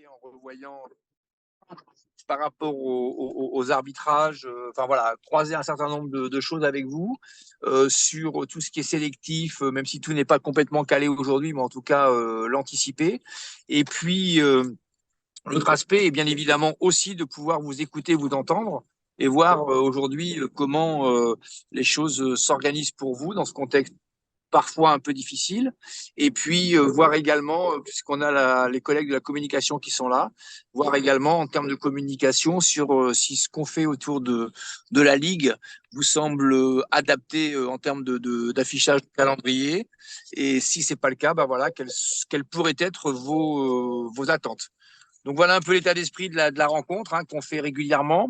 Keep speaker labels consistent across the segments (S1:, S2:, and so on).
S1: en revoyant par rapport aux arbitrages, enfin voilà, croiser un certain nombre de choses avec vous sur tout ce qui est sélectif, même si tout n'est pas complètement calé aujourd'hui, mais en tout cas l'anticiper. Et puis l'autre aspect est bien évidemment aussi de pouvoir vous écouter, vous entendre et voir aujourd'hui comment les choses s'organisent pour vous dans ce contexte parfois un peu difficile. Et puis, voir également, puisqu'on a les collègues de la communication qui sont là, voir également en termes de communication sur si ce qu'on fait autour de la Ligue vous semble adapté en termes d'affichage de calendrier. Et si ce n'est pas le cas, bah voilà, quelles pourraient être vos attentes. Donc voilà un peu l'état d'esprit de la rencontre qu'on fait régulièrement.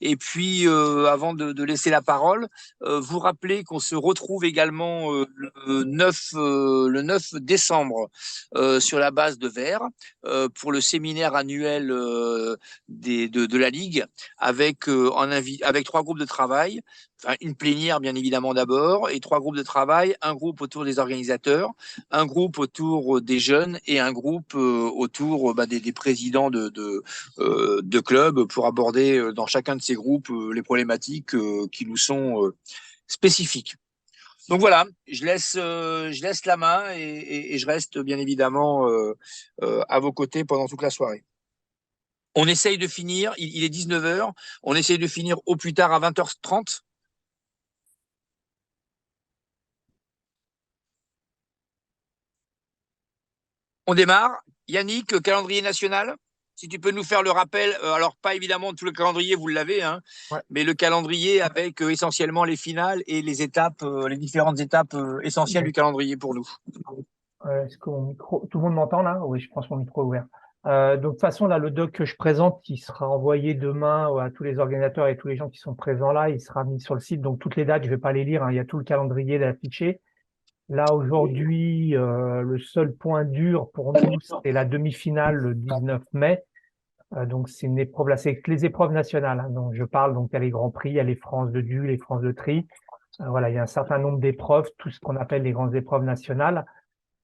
S1: Et puis, avant de laisser la parole, vous rappeler qu'on se retrouve également le 9 décembre sur la base de Vers pour le séminaire annuel de la Ligue avec trois groupes de travail. Enfin, une plénière, bien évidemment, d'abord, et trois groupes de travail, un groupe autour des organisateurs, un groupe autour des jeunes et un groupe autour des présidents de clubs pour aborder dans chacun de ces groupes les problématiques qui nous sont spécifiques. Donc voilà, je laisse la main et je reste bien évidemment à vos côtés pendant toute la soirée. On essaye de finir, il est 19h, on essaye de finir au plus tard à 20h30. On démarre. Yannick, calendrier national, si tu peux nous faire le rappel, alors pas évidemment tout le calendrier, vous l'avez, hein,
S2: Ouais.
S1: mais le calendrier avec essentiellement les finales et les étapes, les différentes étapes essentielles du calendrier pour nous.
S2: Est-ce que mon micro, tout le monde m'entend là? Oui, je pense que mon micro est ouvert. Donc, de toute façon, là, le doc que je présente, il sera envoyé demain à tous les organisateurs et tous les gens qui sont présents là. Il sera mis sur le site. Donc, toutes les dates, je vais pas les lire, hein. Il y a tout le calendrier affiché. Là, aujourd'hui, le seul point dur pour nous, c'est la demi-finale le 19 mai. Donc, c'est une épreuve là, c'est les épreuves nationales, hein, dont je parle. Donc, il y a les Grands Prix, il y a les France de Du, les France de Tri. Voilà, il y a un certain nombre d'épreuves, tout ce qu'on appelle les grandes épreuves nationales.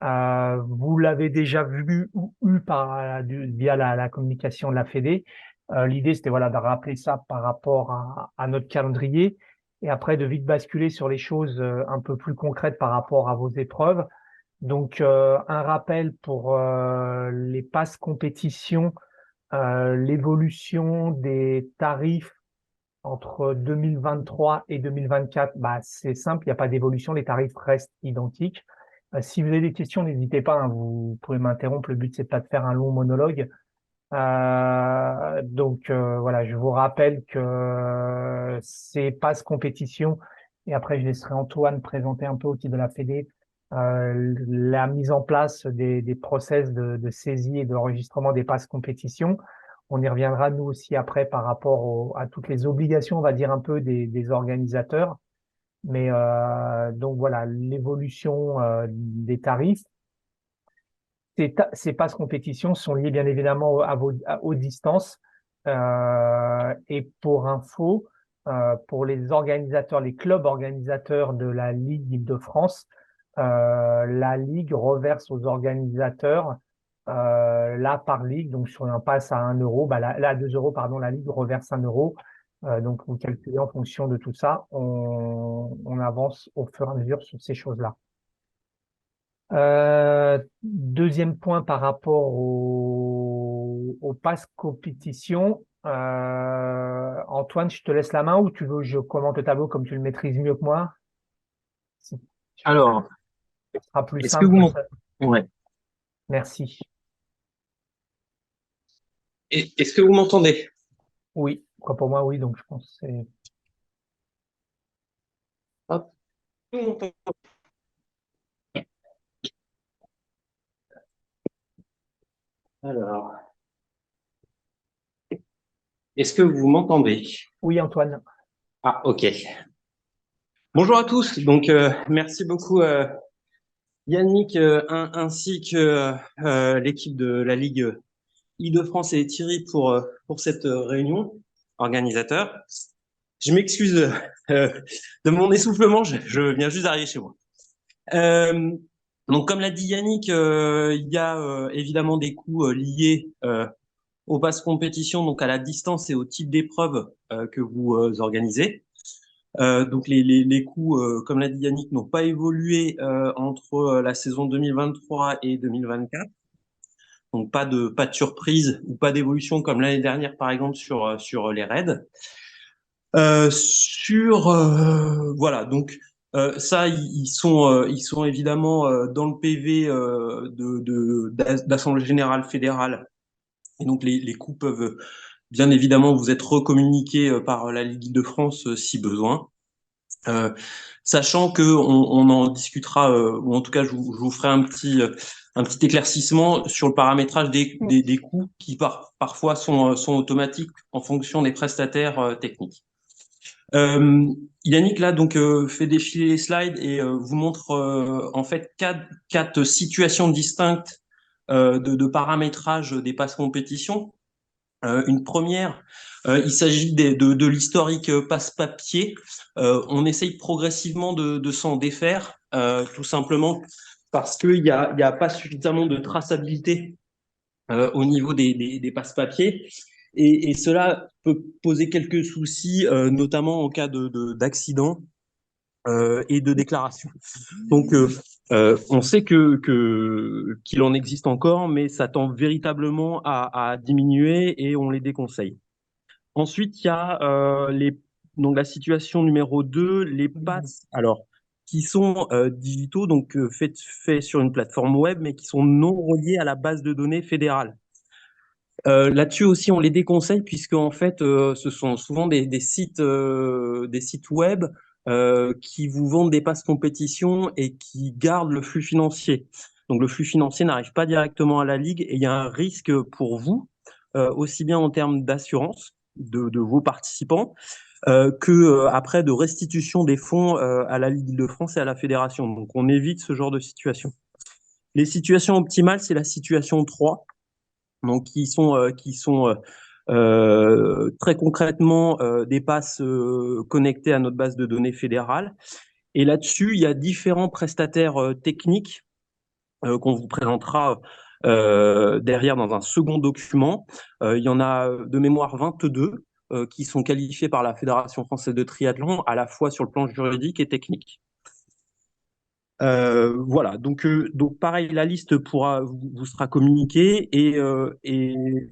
S2: Vous l'avez déjà vu ou eu via la communication de la Fédé. L'idée, c'était voilà, de rappeler ça par rapport à notre calendrier et après de vite basculer sur les choses un peu plus concrètes par rapport à vos épreuves. Donc, un rappel pour les passes compétitions, l'évolution des tarifs entre 2023 et 2024, bah, c'est simple, il n'y a pas d'évolution, les tarifs restent identiques. Si vous avez des questions, n'hésitez pas, hein, vous pouvez m'interrompre. Le but, c'est pas de faire un long monologue. Voilà, je vous rappelle que c'est passe compétition. Et après, je laisserai Antoine présenter un peu au titre de la Fédé la mise en place des process de saisie et d'enregistrement des passes compétition. On y reviendra nous aussi après par rapport à toutes les obligations, on va dire un peu des organisateurs. Mais donc voilà, l'évolution des tarifs. Ces passes compétitions sont liées bien évidemment aux distances. Et pour info, pour les organisateurs, les clubs organisateurs de la Ligue Île-de-France, la Ligue reverse aux organisateurs là par ligue, donc sur un pass à 1 euro, bah, là à 2 euros, pardon, la Ligue reverse 1 euro. Donc vous calculez en fonction de tout ça, on avance au fur et à mesure sur ces choses-là. Deuxième point par rapport au pass compétition. Antoine, je te laisse la main ou tu veux que je commente le tableau comme tu le maîtrises mieux que moi? Ce
S3: Alors,
S2: sera plus
S3: est-ce que
S2: simple
S3: vous
S2: comme ça.
S3: ouais.
S2: Merci.
S3: Est-ce que vous m'entendez?
S2: Oui, quoi pour moi, oui, donc je pense que c'est.
S3: Hop. Vous m'entendez. Alors, est-ce que vous m'entendez?
S2: Oui, Antoine.
S3: Ah, ok. Bonjour à tous. Donc, merci beaucoup Yannick ainsi que l'équipe de la Ligue Île-de-France et Thierry pour cette réunion organisateur. Je m'excuse de mon essoufflement, je viens juste d'arriver chez moi. Donc, comme l'a dit Yannick, il y a évidemment des coûts liés au pass compétition, donc à la distance et au type d'épreuve que vous organisez. Donc les coûts, comme l'a dit Yannick, n'ont pas évolué entre la saison 2023 et 2024. Donc pas de surprise ou pas d'évolution comme l'année dernière par exemple sur les raids. Voilà, donc ça ils sont évidemment dans le PV d'Assemblée générale fédérale, et donc les coûts peuvent bien évidemment vous être recommuniqués par la Ligue de France si besoin. Sachant que on en discutera, ou en tout cas je vous ferai un petit éclaircissement sur le paramétrage des coûts qui parfois sont automatiques en fonction des prestataires techniques. Yannick là donc fait défiler les slides et vous montre en fait quatre situations distinctes de paramétrage des passes compétitions. Une première, il s'agit de l'historique passe-papier. On essaye progressivement de s'en défaire, tout simplement parce qu'il y a pas suffisamment de traçabilité au niveau des passe-papiers. Et cela peut poser quelques soucis, notamment en cas d'accident et de déclaration. Donc, on sait qu'il en existe encore, mais ça tend véritablement à diminuer et on les déconseille. Ensuite, il y a donc la situation numéro 2, les passes, alors qui sont digitaux, donc faits sur une plateforme web, mais qui sont non reliés à la base de données fédérale. Là-dessus aussi, on les déconseille puisque en fait, ce sont souvent des sites web qui vous vendent des passes compétition et qui gardent le flux financier. Donc le flux financier n'arrive pas directement à la ligue et il y a un risque pour vous, aussi bien en termes d'assurance de vos participants que après de restitution des fonds à la Ligue de France et à la fédération. Donc on évite ce genre de situation. Les situations optimales, c'est la situation 3. Donc qui sont très concrètement des passes connectées à notre base de données fédérale. Et là-dessus, il y a différents prestataires techniques qu'on vous présentera derrière dans un second document. Il y en a de mémoire 22 qui sont qualifiés par la Fédération française de triathlon à la fois sur le plan juridique et technique. Voilà, donc pareil, la liste vous sera communiquée et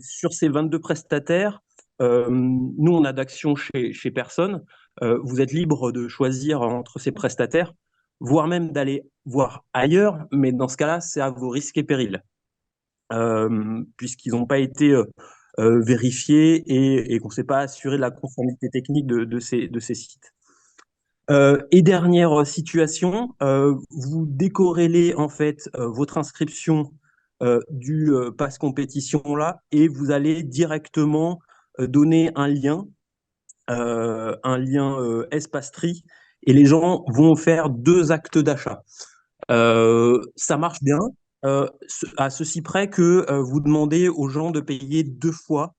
S3: sur ces 22 prestataires, nous on a d'action chez personne. Vous êtes libre de choisir entre ces prestataires, voire même d'aller voir ailleurs, mais dans ce cas-là, c'est à vos risques et périls, puisqu'ils n'ont pas été vérifiés et qu'on ne s'est pas assuré de la conformité technique de ces sites. Et dernière situation, vous décorrélez en fait votre inscription du pass compétition là et vous allez directement donner un lien Espace-Tri et les gens vont faire 2 actes d'achat. Ça marche bien à ceci près que vous demandez aux gens de payer 2 fois.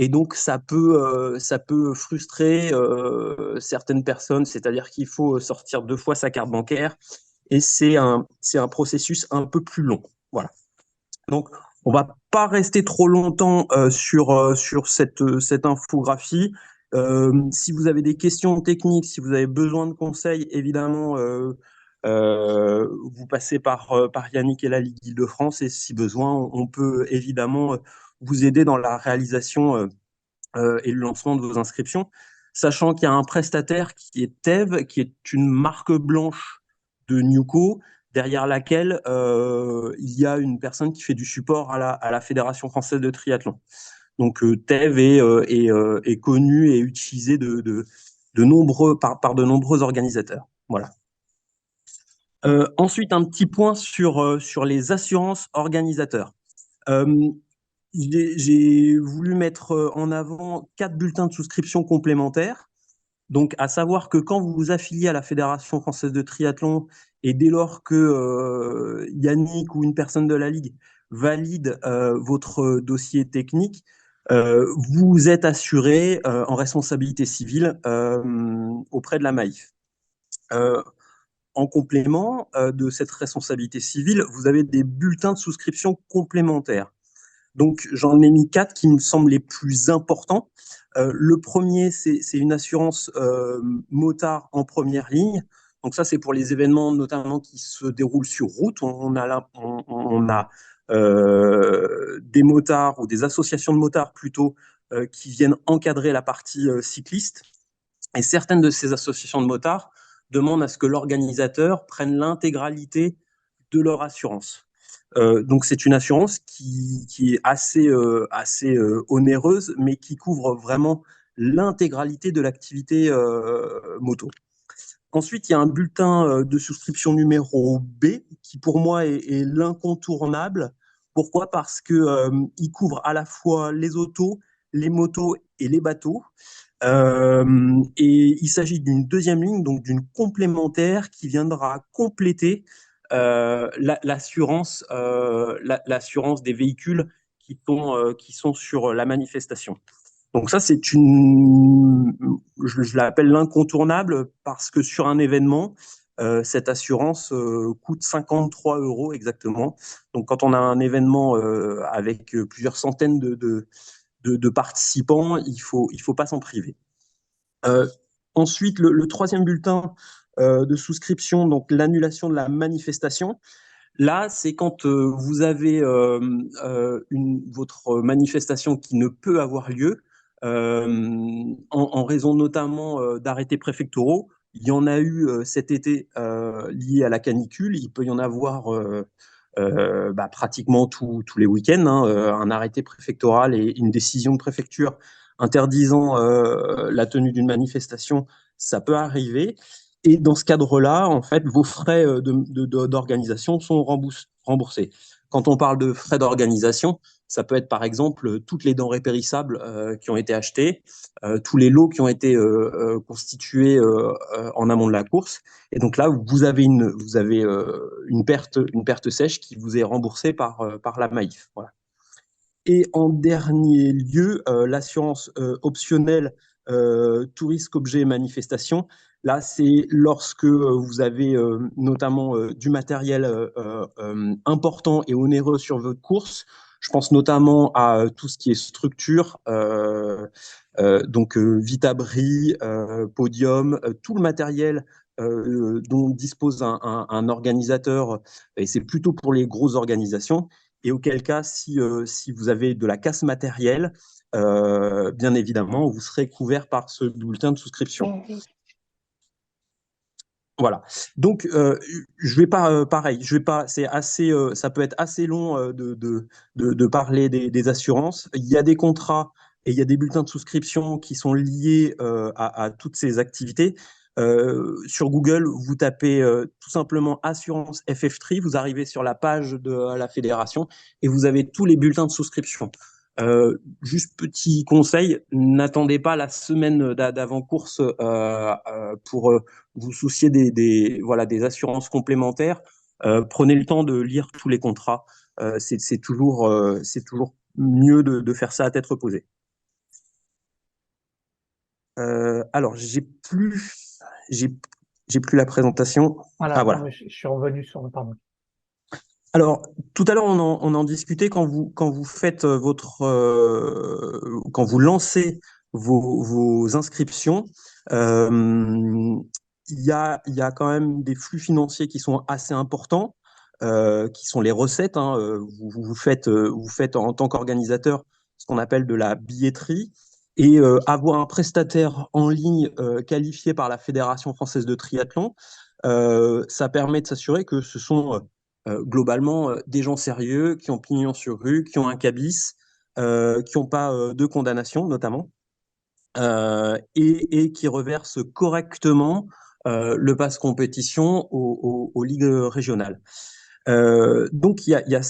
S3: Et donc, ça peut frustrer certaines personnes, c'est-à-dire qu'il faut sortir 2 fois sa carte bancaire et c'est un processus un peu plus long. Voilà. Donc, on va pas rester trop longtemps sur cette infographie. Si vous avez des questions techniques, si vous avez besoin de conseils, évidemment, vous passez par Yannick et la Ligue Île-de-France et si besoin, on peut évidemment vous aider dans la réalisation et le lancement de vos inscriptions, sachant qu'il y a un prestataire qui est TEV, qui est une marque blanche de Newco, derrière laquelle il y a une personne qui fait du support à la Fédération française de triathlon. Donc TEV est connu et utilisé par de nombreux organisateurs. Voilà. Ensuite, un petit point sur les assurances organisateurs. J'ai voulu mettre en avant 4 bulletins de souscription complémentaires. Donc, à savoir que quand vous vous affiliez à la Fédération française de triathlon et dès lors que Yannick ou une personne de la Ligue valide votre dossier technique, vous êtes assuré en responsabilité civile auprès de la MAIF. En complément de cette responsabilité civile, vous avez des bulletins de souscription complémentaires. Donc, j'en ai mis 4 qui me semblent les plus importants. Le premier, c'est une assurance motard en première ligne. Donc ça, c'est pour les événements notamment qui se déroulent sur route. On a des motards ou des associations de motards plutôt qui viennent encadrer la partie cycliste. Et certaines de ces associations de motards demandent à ce que l'organisateur prenne l'intégralité de leur assurance. Donc c'est une assurance qui est assez onéreuse, mais qui couvre vraiment l'intégralité de l'activité moto. Ensuite, il y a un bulletin de souscription numéro B qui pour moi est l'incontournable. Pourquoi? Parce que il couvre à la fois les autos, les motos et les bateaux. Et il s'agit d'une deuxième ligne, donc d'une complémentaire qui viendra compléter l'assurance des véhicules qui sont sur la manifestation. Donc ça, je l'appelle l'incontournable parce que sur un événement, cette assurance coûte 53 € exactement. Donc quand on a un événement avec plusieurs centaines de participants, il faut pas s'en priver. Ensuite, le troisième bulletin de souscription, donc l'annulation de la manifestation. Là, c'est quand vous avez votre manifestation qui ne peut avoir lieu, en raison notamment d'arrêtés préfectoraux. Il y en a eu cet été liés à la canicule. Il peut y en avoir pratiquement tous les week-ends. Un arrêté préfectoral et une décision de préfecture interdisant la tenue d'une manifestation, ça peut arriver. Et dans ce cadre-là, en fait, vos frais d'organisation sont remboursés. Quand on parle de frais d'organisation, ça peut être par exemple toutes les denrées périssables qui ont été achetées, tous les lots qui ont été constitués en amont de la course. Et donc là, vous avez une perte sèche qui vous est remboursée par la Maïf. Voilà. Et en dernier lieu, l'assurance optionnelle tout risque, objet, manifestation. Là, c'est lorsque vous avez notamment du matériel important et onéreux sur votre course. Je pense notamment à tout ce qui est structure, donc Vitabri, Podium, tout le matériel dont dispose un organisateur, et c'est plutôt pour les grosses organisations. Et auquel cas, si vous avez de la casse matérielle, bien évidemment, vous serez couvert par ce bulletin de souscription. Voilà. Donc, je vais pas, pareil, je vais pas. C'est assez, ça peut être assez long de parler des assurances. Il y a des contrats et il y a des bulletins de souscription qui sont liés à toutes ces activités. Sur Google, vous tapez tout simplement assurance FF3, vous arrivez sur la page de la fédération et vous avez tous les bulletins de souscription. Juste petit conseil, n'attendez pas la semaine d'avant-course pour vous soucier des assurances complémentaires. Prenez le temps de lire tous les contrats. C'est toujours mieux de faire ça à tête reposée. Alors, j'ai plus la présentation.
S2: Voilà,
S3: Voilà.
S2: non, je suis revenu sur. Pardon.
S3: Alors, tout à l'heure, on en discutait quand vous faites quand vous lancez vos inscriptions, il y a quand même des flux financiers qui sont assez importants, qui sont les recettes. Vous faites en tant qu'organisateur ce qu'on appelle de la billetterie. Et avoir un prestataire en ligne qualifié par la Fédération française de triathlon, ça permet de s'assurer que ce sont globalement des gens sérieux, qui ont pignon sur rue, qui ont un cabis, qui n'ont pas de condamnation notamment, et qui reversent correctement le pass compétition aux ligues régionales. Donc il y a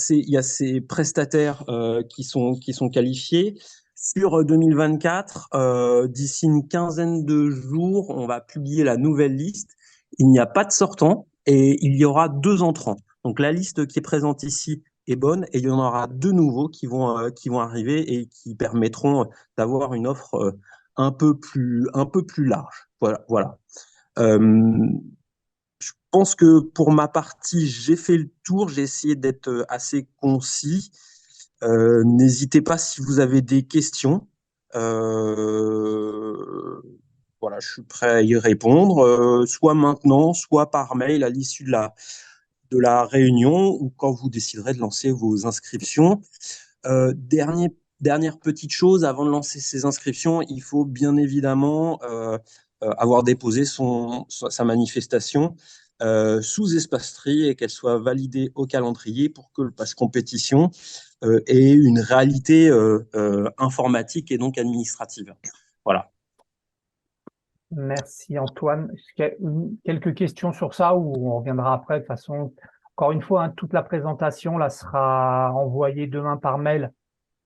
S3: ces prestataires qui sont qualifiés. Sur 2024, d'ici une quinzaine de jours, on va publier la nouvelle liste. Il n'y a pas de sortants et il y aura 2 entrants. Donc la liste qui est présente ici est bonne et il y en aura 2 nouveaux qui vont arriver et qui permettront d'avoir une offre un peu plus large. Voilà. Je pense que pour ma partie, j'ai fait le tour. J'ai essayé d'être assez concis. N'hésitez pas si vous avez des questions. Euh, voilà, je suis prêt à y répondre, soit maintenant, soit par mail à l'issue de la réunion ou quand vous déciderez de lancer vos inscriptions. Dernière petite chose, avant de lancer ces inscriptions, il faut bien évidemment avoir déposé sa manifestation sous Espace-Tri et qu'elle soit validée au calendrier pour que le pass compétition ait une réalité informatique et donc administrative. Voilà.
S2: Merci Antoine. Est-ce qu'il y a quelques questions sur ça ou on reviendra après? De toute façon, encore une fois, hein, toute la présentation là sera envoyée demain par mail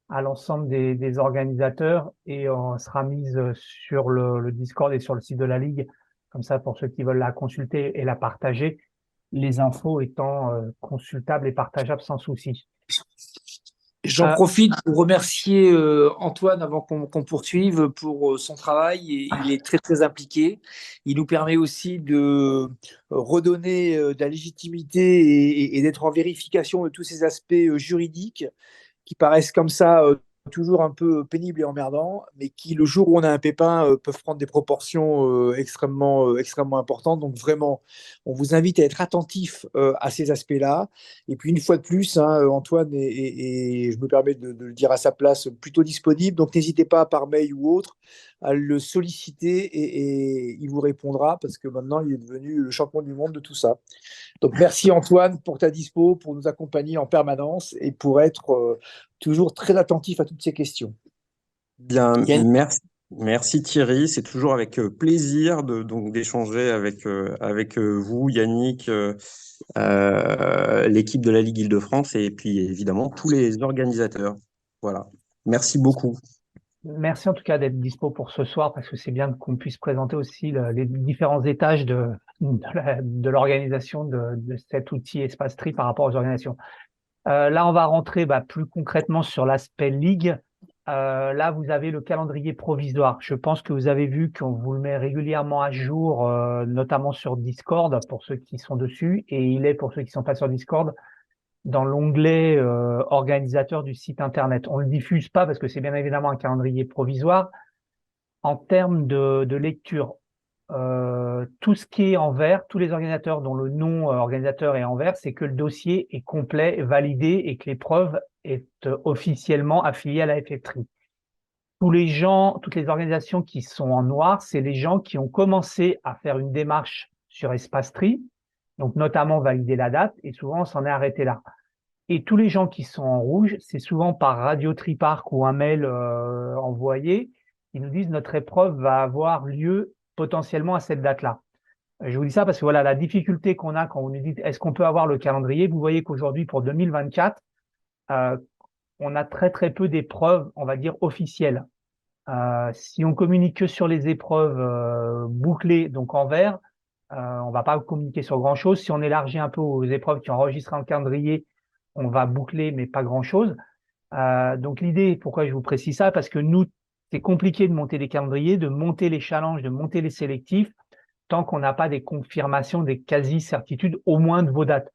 S2: à l'ensemble des organisateurs et sera mise sur le Discord et sur le site de la Ligue. Comme ça, pour ceux qui veulent la consulter et la partager, les infos étant consultables et partageables sans souci.
S1: J'en profite pour remercier Antoine avant qu'on poursuive pour son travail. Et il est très très impliqué. Il nous permet aussi de redonner de la légitimité et d'être en vérification de tous ces aspects juridiques qui paraissent comme ça toujours un peu pénibles et emmerdants, mais qui, le jour où on a un pépin, peuvent prendre des proportions extrêmement importantes. Donc vraiment, on vous invite à être attentif à ces aspects-là. Et puis une fois de plus, hein, Antoine et je me permets de le dire à sa place, plutôt disponible. Donc n'hésitez pas par mail ou autre à le solliciter et il vous répondra parce que maintenant il est devenu le champion du monde de tout ça. Donc merci Antoine pour ta dispo, pour nous accompagner en permanence et pour être toujours très attentif à toutes ces questions.
S3: Bien,
S1: Yann.
S3: merci Thierry. C'est toujours avec plaisir d'échanger avec vous, Yannick, l'équipe de la Ligue Île-de-France et puis évidemment tous les organisateurs. Voilà. Merci beaucoup.
S2: Merci en tout cas d'être dispo pour ce soir parce que c'est bien qu'on puisse présenter aussi les différents étages de l'organisation de cet outil Espace-Tri par rapport aux organisations. Là, on va rentrer plus concrètement sur l'aspect Ligue. Là, vous avez le calendrier provisoire. Je pense que vous avez vu qu'on vous le met régulièrement à jour, notamment sur Discord pour ceux qui sont dessus, et il est pour ceux qui sont pas sur Discord dans l'onglet organisateur du site internet. On le diffuse pas parce que c'est bien évidemment un calendrier provisoire. En termes de lecture, tout ce qui est en vert, tous les organisateurs dont le nom organisateur est en vert, c'est que le dossier est complet, validé et que l'épreuve est officiellement affiliée à la FF3. Toutes les organisations qui sont en noir, c'est les gens qui ont commencé à faire une démarche sur Espace-Tri, donc notamment valider la date, et souvent on s'en est arrêté là. Et tous les gens qui sont en rouge, c'est souvent par Radio Triparc ou un mail envoyé, ils nous disent notre épreuve va avoir lieu potentiellement à cette date-là. Je vous dis ça parce que voilà la difficulté qu'on a quand on nous dit est-ce qu'on peut avoir le calendrier. Vous voyez qu'aujourd'hui pour 2024, on a très très peu d'épreuves, on va dire officielles. Si on communique que sur les épreuves bouclées, donc en vert, on va pas communiquer sur grand-chose. Si on élargit un peu aux épreuves qui sont enregistrées en calendrier, on va boucler, mais pas grand-chose. Donc l'idée, pourquoi je vous précise ça, parce que nous, c'est compliqué de monter des calendriers, de monter les challenges, de monter les sélectifs, tant qu'on n'a pas des confirmations, des quasi-certitudes, au moins de vos dates.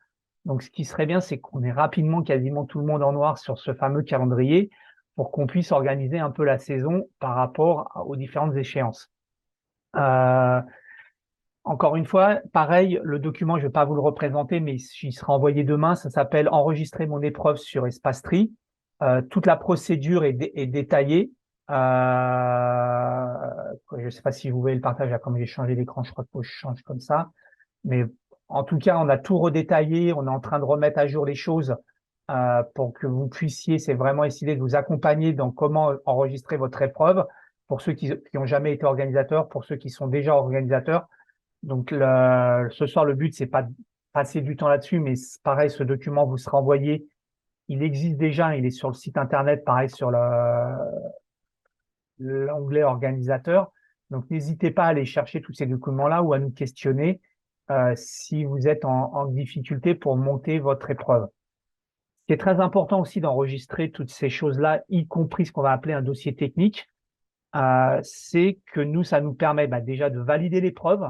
S2: Donc ce qui serait bien, c'est qu'on ait rapidement quasiment tout le monde en noir sur ce fameux calendrier pour qu'on puisse organiser un peu la saison par rapport aux différentes échéances. Encore une fois, pareil, le document, je ne vais pas vous le représenter, mais il sera envoyé demain. Ça s'appelle « Enregistrer mon épreuve sur Espace-Tri ». Toute la procédure est détaillée. Je ne sais pas si vous voyez le partage, là, comme j'ai changé d'écran, je crois que je change comme ça. Mais en tout cas, on a tout redétaillé. On est en train de remettre à jour les choses pour que vous puissiez, c'est vraiment essayer de vous accompagner dans comment enregistrer votre épreuve pour ceux qui n'ont jamais été organisateurs, pour ceux qui sont déjà organisateurs. Donc, ce soir, le but, c'est pas de passer du temps là-dessus, mais pareil, ce document vous sera envoyé. Il existe déjà, il est sur le site internet, pareil, sur l'onglet organisateur. Donc, n'hésitez pas à aller chercher tous ces documents-là ou à nous questionner si vous êtes en difficulté pour monter votre épreuve. Ce qui est très important aussi d'enregistrer toutes ces choses-là, y compris ce qu'on va appeler un dossier technique, c'est que nous, ça nous permet déjà de valider l'épreuve,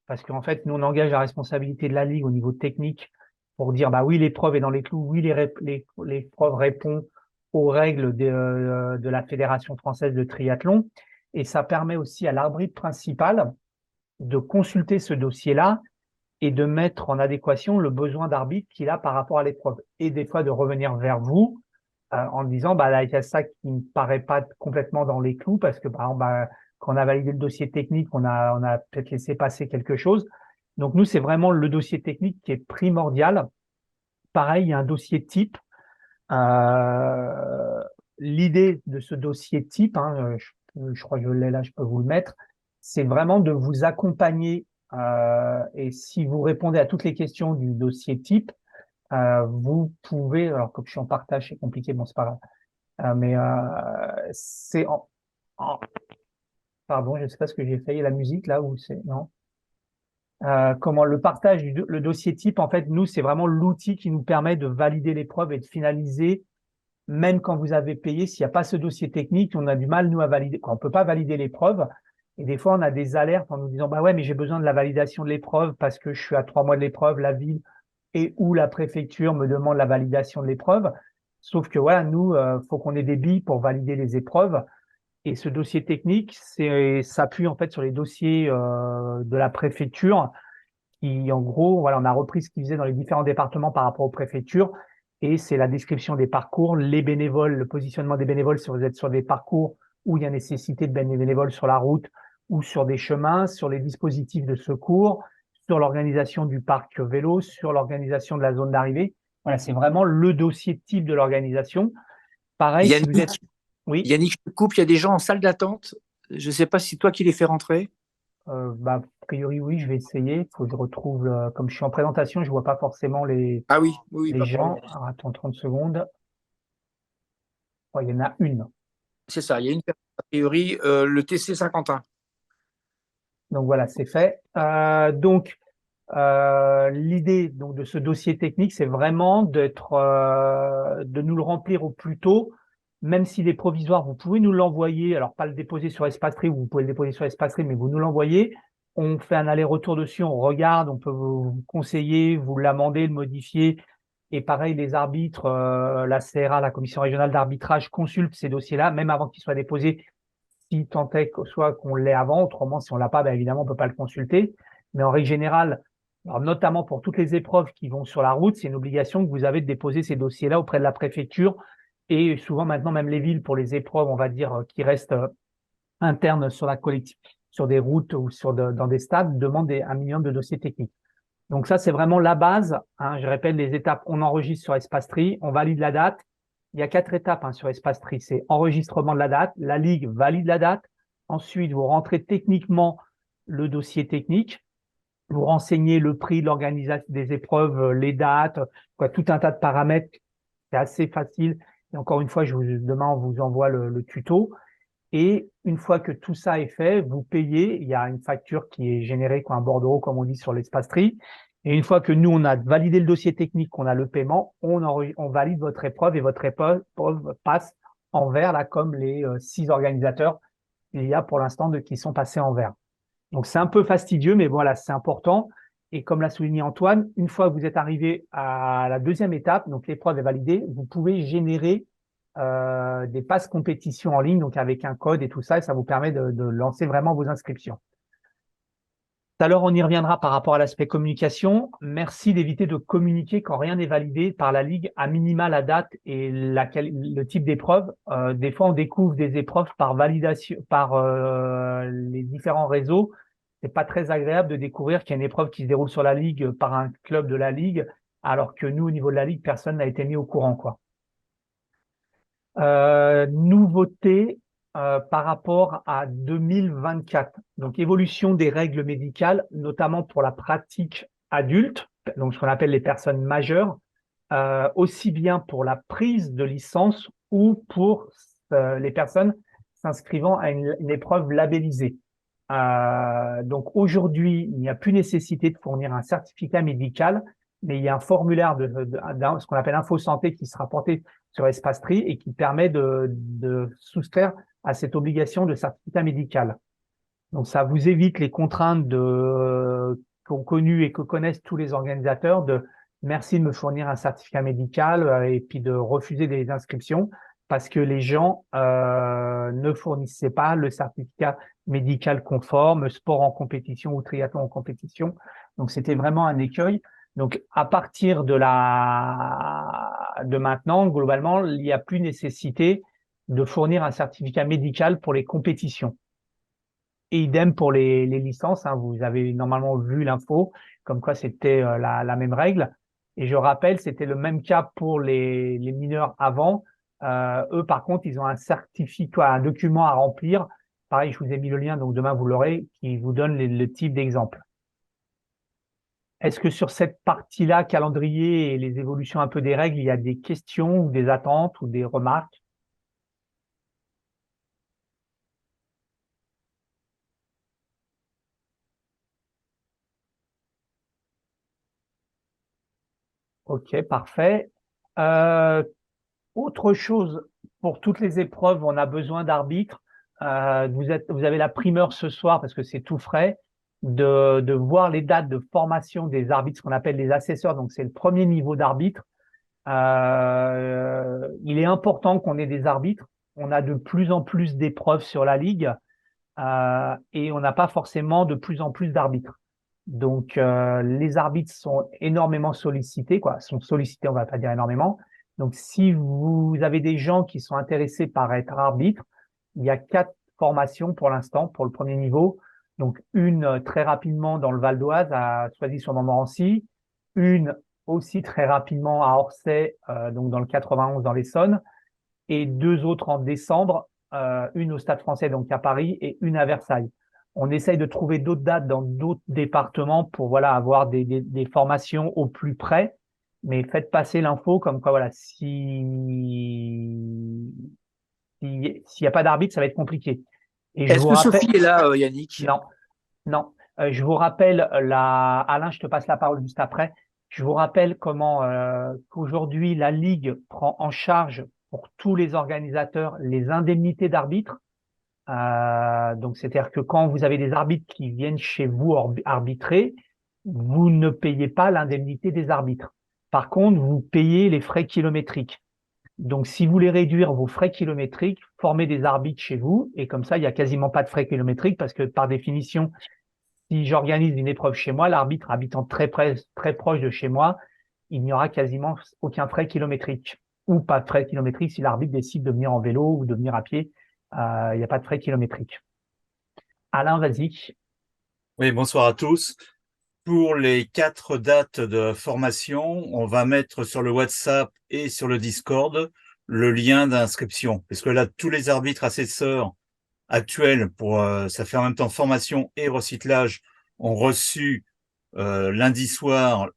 S2: parce qu'en fait, nous, on engage la responsabilité de la Ligue au niveau technique pour dire, oui, l'épreuve est dans les clous, oui, l'épreuve répond aux règles de la Fédération française de triathlon. Et ça permet aussi à l'arbitre principal de consulter ce dossier-là et de mettre en adéquation le besoin d'arbitre qu'il a par rapport à l'épreuve. Et des fois de revenir vers vous en disant, bah, là, il y a ça qui ne paraît pas complètement dans les clous parce que, par exemple, bah, quand on a validé le dossier technique, on a peut-être laissé passer quelque chose. Donc, nous, c'est vraiment le dossier technique qui est primordial. Pareil, il y a un dossier type. L'idée de ce dossier type, hein, je crois que je l'ai là, je peux vous le mettre, c'est vraiment de vous accompagner et si vous répondez à toutes les questions du dossier type, vous pouvez, alors comme je suis en partage, c'est compliqué, bon, c'est pas grave, mais c'est pardon, je ne sais pas ce que j'ai fait, la musique là, ou c'est, non? Comment le partage le dossier type, en fait, nous, c'est vraiment l'outil qui nous permet de valider l'épreuve et de finaliser même quand vous avez payé, s'il n'y a pas ce dossier technique, on a du mal, nous, à valider. On ne peut pas valider l'épreuve. Et des fois, on a des alertes en nous disant, bah ouais, mais j'ai besoin de la validation de l'épreuve parce que je suis à 3 mois de l'épreuve, la ville et ou la préfecture me demande la validation de l'épreuve. Sauf que voilà, nous, faut qu'on ait des billes pour valider les épreuves. Et ce dossier technique, s'appuie en fait sur les dossiers de la préfecture qui, en gros, voilà, on a repris ce qu'ils faisaient dans les différents départements par rapport aux préfectures. Et c'est la description des parcours, les bénévoles, le positionnement des bénévoles si vous êtes sur des parcours où il y a nécessité de bénévoles sur la route ou sur des chemins, sur les dispositifs de secours, sur l'organisation du parc vélo, sur l'organisation de la zone d'arrivée. Voilà, c'est vraiment le dossier type de l'organisation. Pareil, si vous êtes… Oui,
S1: Yannick, je te coupe, il y a des gens en salle d'attente. Je ne sais pas si c'est toi qui les fais rentrer.
S2: bah, a priori, oui, je vais essayer. Il faut que je retrouve, comme je suis en présentation, je vois pas forcément
S1: Ah oui, oui,
S2: les
S1: pas de
S2: gens.
S1: problème.
S2: Alors, attends 30 secondes. Oh, il y en a une.
S1: C'est ça, il y a une personne, a priori, le TC Saint-Quentin.
S2: Donc voilà, c'est fait. Donc l'idée donc de ce dossier technique, c'est vraiment de nous le remplir au plus tôt, même s'il est provisoire. Vous pouvez nous l'envoyer, alors pas le déposer sur Espacetree, vous pouvez le déposer sur Espacetree, mais vous nous l'envoyez. On fait un aller-retour dessus, on regarde, on peut vous conseiller, vous l'amender, le modifier. Et pareil, les arbitres, la CRA, la Commission régionale d'arbitrage, consultent ces dossiers-là, même avant qu'ils soient déposés, si tant est que soit qu'on l'ait avant. Autrement, si on l'a pas, ben évidemment, on peut pas le consulter. Mais en règle générale, alors notamment pour toutes les épreuves qui vont sur la route, c'est une obligation que vous avez de déposer ces dossiers-là auprès de la préfecture. Et souvent maintenant, même les villes, pour les épreuves, on va dire, qui restent internes sur la collective, sur des routes ou dans des stades, demandent un minimum de dossiers techniques. Donc ça, c'est vraiment la base. Hein, je répète les étapes. On enregistre sur Espacetree, on valide la date. Il y a 4 étapes sur Espacetree. C'est enregistrement de la date, la ligue valide la date. Ensuite, vous rentrez techniquement le dossier technique. Vous renseignez le prix, l'organisation des épreuves, les dates, quoi, tout un tas de paramètres. C'est assez facile. Et encore une fois, demain, on vous envoie le tuto. Et une fois que tout ça est fait, vous payez. Il y a une facture qui est générée, quoi, un bordereau, comme on dit sur l'Espacetree. Et une fois que nous, on a validé le dossier technique, qu'on a le paiement, on valide votre épreuve et votre épreuve passe en vert, là, comme les 6 organisateurs il y a pour l'instant qui sont passés en vert. Donc, c'est un peu fastidieux, mais voilà, c'est important. Et comme l'a souligné Antoine, une fois que vous êtes arrivé à la deuxième étape, donc l'épreuve est validée, vous pouvez générer des passes compétition en ligne, donc avec un code et tout ça, et ça vous permet de lancer vraiment vos inscriptions. Tout à l'heure, on y reviendra par rapport à l'aspect communication. Merci d'éviter de communiquer quand rien n'est validé par la Ligue, à minima la date et le type d'épreuve. Des fois, on découvre des épreuves par validation, par les différents réseaux. C'est pas très agréable de découvrir qu'il y a une épreuve qui se déroule sur la Ligue par un club de la Ligue, alors que nous, au niveau de la Ligue, personne n'a été mis au courant, quoi. Nouveauté par rapport à 2024. Donc, évolution des règles médicales, notamment pour la pratique adulte, donc ce qu'on appelle les personnes majeures, aussi bien pour la prise de licence ou pour les personnes s'inscrivant à une épreuve labellisée. Donc, aujourd'hui, il n'y a plus nécessité de fournir un certificat médical, mais il y a un formulaire ce qu'on appelle Info Santé qui sera porté sur Espacetree et qui permet de soustraire à cette obligation de certificat médical. Donc, ça vous évite les contraintes qu'ont connues et que connaissent tous les organisateurs de merci de me fournir un certificat médical et puis de refuser des inscriptions. parce que les gens ne fournissaient pas le certificat médical conforme, sport en compétition ou triathlon en compétition. Donc, c'était vraiment un écueil. Donc, à partir de maintenant, globalement, il n'y a plus nécessité de fournir un certificat médical pour les compétitions. Et idem pour les licences, hein, vous avez normalement vu l'info, comme quoi c'était la même règle. Et je rappelle, c'était le même cas pour les mineurs avant. Eux, par contre, ils ont un certificat, un document à remplir. Pareil, je vous ai mis le lien, donc demain vous l'aurez, qui vous donne le type d'exemple. Est-ce que sur cette partie-là, calendrier et les évolutions un peu des règles, il y a des questions ou des attentes ou des remarques? Ok, parfait. Euh, Autre chose, pour toutes les épreuves, on a besoin d'arbitres. Vous avez la primeur ce soir, parce que c'est tout frais, de voir les dates de formation des arbitres, ce qu'on appelle les assesseurs. Donc, c'est le premier niveau d'arbitre. Il est important qu'on ait des arbitres. On a de plus en plus d'épreuves sur la ligue et on n'a pas forcément de plus en plus d'arbitres. Donc, les arbitres sont énormément sollicités, quoi. Sont sollicités, on va pas dire énormément. Donc, si vous avez des gens qui sont intéressés par être arbitre, il y a 4 formations pour l'instant pour le premier niveau. Donc, une très rapidement dans le Val d'Oise à Soisy-sur-Montmorency, une aussi très rapidement à Orsay, donc dans le 91 dans l'Essonne, et 2 autres en décembre, une au Stade Français, donc à Paris, et une à Versailles. On essaye de trouver d'autres dates dans d'autres départements pour voilà avoir des formations au plus près, mais faites passer l'info comme quoi voilà s'il n'y a pas d'arbitre, ça va être compliqué. Et je
S1: Est-ce
S2: vous
S1: que
S2: rappelle,
S1: Sophie est là, Yannick?
S2: non, non. Je vous rappelle, Alain, je te passe la parole juste après. Je vous rappelle comment qu'aujourd'hui la Ligue prend en charge pour tous les organisateurs les indemnités d'arbitre. Donc, c'est-à-dire que quand vous avez des arbitres qui viennent chez vous arbitrer, vous ne payez pas l'indemnité des arbitres. Par contre, vous payez les frais kilométriques. Donc, si vous voulez réduire vos frais kilométriques, formez des arbitres chez vous et comme ça, il n'y a quasiment pas de frais kilométriques parce que par définition, si j'organise une épreuve chez moi, l'arbitre habitant très proche de chez moi, il n'y aura quasiment aucun frais kilométrique ou pas de frais kilométriques si l'arbitre décide de venir en vélo ou de venir à pied. Il n'y a pas de frais kilométriques. Alain, vas-y.
S4: Oui, bonsoir à tous. Pour les 4 dates de formation, on va mettre sur le WhatsApp et sur le Discord le lien d'inscription. Parce que là, tous les arbitres assesseurs actuels pour ça fait en même temps formation et recyclage ont reçu lundi soir